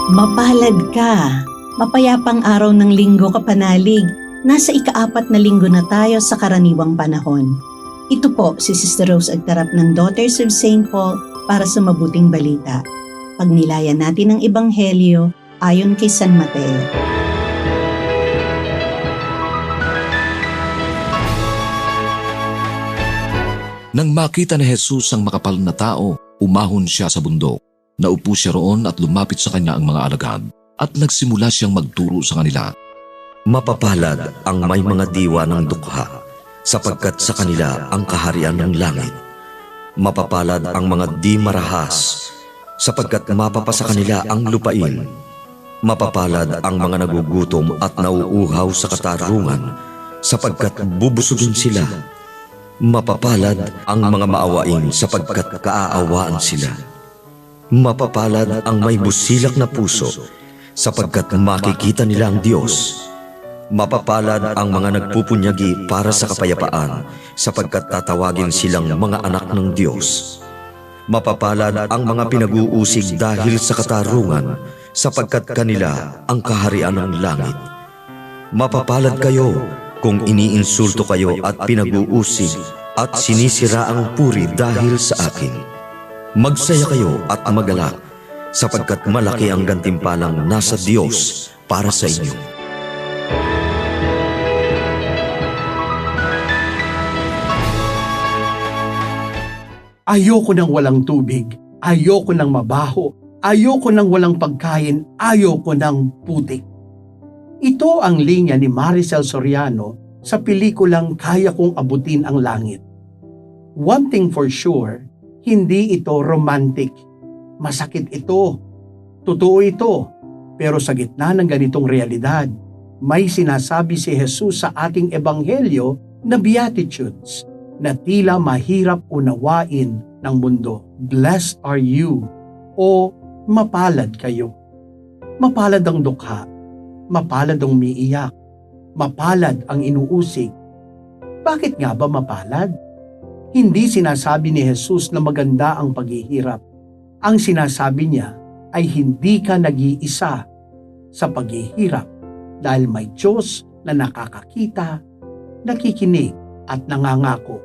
Mapalad ka! Mapayapang araw ng linggo kapanalig. Nasa ika-4 na linggo na tayo sa karaniwang panahon. Ito po si Sister Rose Agtarap ng Daughters of St. Paul para sa mabuting balita. Pagnilayan natin ang Ebanghelyo ayon kay San Mateo. Nang makita ni Jesus ang makapal na tao, umahon siya sa bundok. Naupo siya roon at lumapit sa kanya ang mga alagad at nagsimula siyang magturo sa kanila. Mapapalad ang may mga diwa ng dukha, sapagkat sa kanila ang kaharian ng langit. Mapapalad ang mga di marahas, sapagkat mapapasa kanila ang lupain. Mapapalad ang mga nagugutom at nauuhaw sa katarungan, sapagkat bubusugin sila. Mapapalad ang mga maawain, sapagkat kaaawaan sila. Mapapalad ang may busilak na puso, sapagkat makikita nila ang Diyos. Mapapalad ang mga nagpupunyagi para sa kapayapaan, sapagkat tatawagin silang mga anak ng Diyos. Mapapalad ang mga pinag-uusig dahil sa katarungan, sapagkat kanila ang kaharian ng langit. Mapapalad kayo kung iniinsulto kayo at pinag-uusig at sinisira ang puri dahil sa akin. Magsaya kayo at magalak, sapagkat malaki ang gantimpalang nasa Diyos para sa inyo. Ayoko nang walang tubig, ayoko nang mabaho, ayoko nang walang pagkain, ayoko nang putik. Ito ang linya ni Maricel Soriano sa pelikulang Kaya Kong Abutin ang Langit. One thing for sure, hindi ito romantic. Masakit ito. Totoo ito. Pero sa gitna ng ganitong realidad, may sinasabi si Jesus sa ating ebanghelyo na Beatitudes na tila mahirap unawain ng mundo. Blessed are you o mapalad kayo. Mapalad ang dukha. Mapalad ang umiiyak. Mapalad ang inuusig. Bakit nga ba mapalad? Hindi sinasabi ni Jesus na maganda ang paghihirap. Ang sinasabi niya ay hindi ka nag-iisa sa paghihirap dahil may Diyos na nakakakita, nakikinig at nangangako.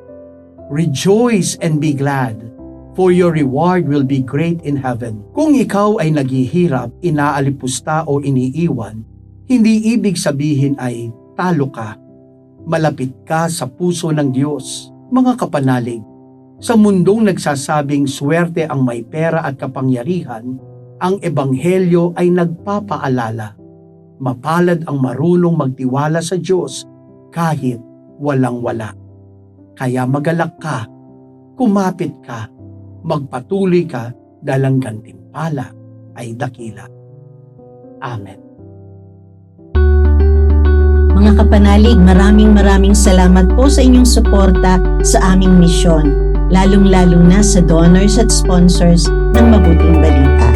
Rejoice and be glad, for your reward will be great in heaven. Kung ikaw ay naghihirap, inaalipusta o iniiwan, hindi ibig sabihin ay talo ka. Malapit ka sa puso ng Diyos. Mga kapanalig, sa mundong nagsasabing swerte ang may pera at kapangyarihan, ang ebanghelyo ay nagpapaalala. Mapalad ang marunong magtiwala sa Diyos kahit walang-wala. Kaya magalak ka, kumapit ka, magpatuloy ka dahil ang gantimpala ay dakila. Amen. Mga kapanalig, maraming salamat po sa inyong suporta sa aming misyon, lalong-lalo na sa donors at sponsors ng Mabuting Balita.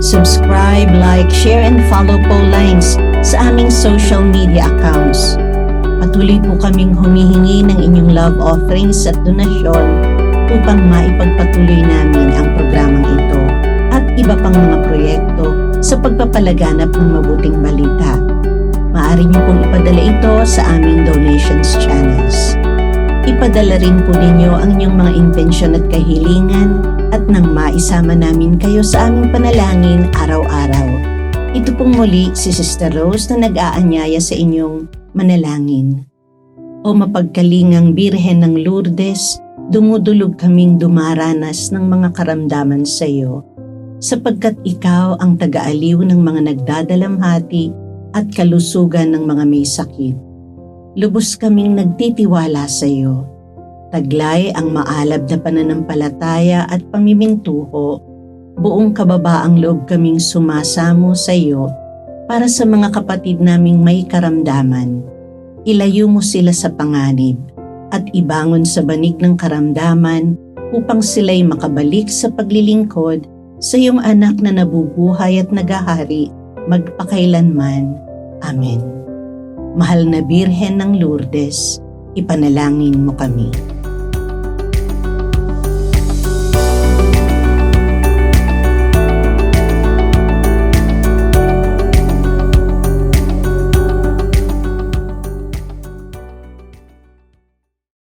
Subscribe, like, share, and follow po lines sa aming social media accounts. Patuloy po kaming humihingi ng inyong love offerings at donasyon upang maipagpatuloy namin ang programang ito at iba pang mga proyekto sa pagpapalaganap ng mabuting balita. Maaari niyo pong ipadala ito sa aming donations channels. Ipadala rin po ninyo ang inyong mga intensyon at kahilingan at nang maisama namin kayo sa aming panalangin araw-araw. Ito pong muli si Sister Rose na nag-aanyaya sa inyong manalangin. O mapagkalingang Birhen ng Lourdes, dumudulog kaming dumaranas ng mga karamdaman sa iyo, sapagkat ikaw ang taga-aliw ng mga nagdadalamhati at kalusugan ng mga may sakit. Lubos kaming nagtitiwala sa iyo. Taglay ang maalab na pananampalataya at pamimintuho, buong kababaang loob kaming sumasamo sa iyo para sa mga kapatid naming may karamdaman. Ilayo mo sila sa panganib at ibangon sa banig ng karamdaman upang sila'y makabalik sa paglilingkod sa iyong anak na nabubuhay at nagahari magpakailanman. Amen. Mahal na Birhen ng Lourdes, Ipanalangin mo kami.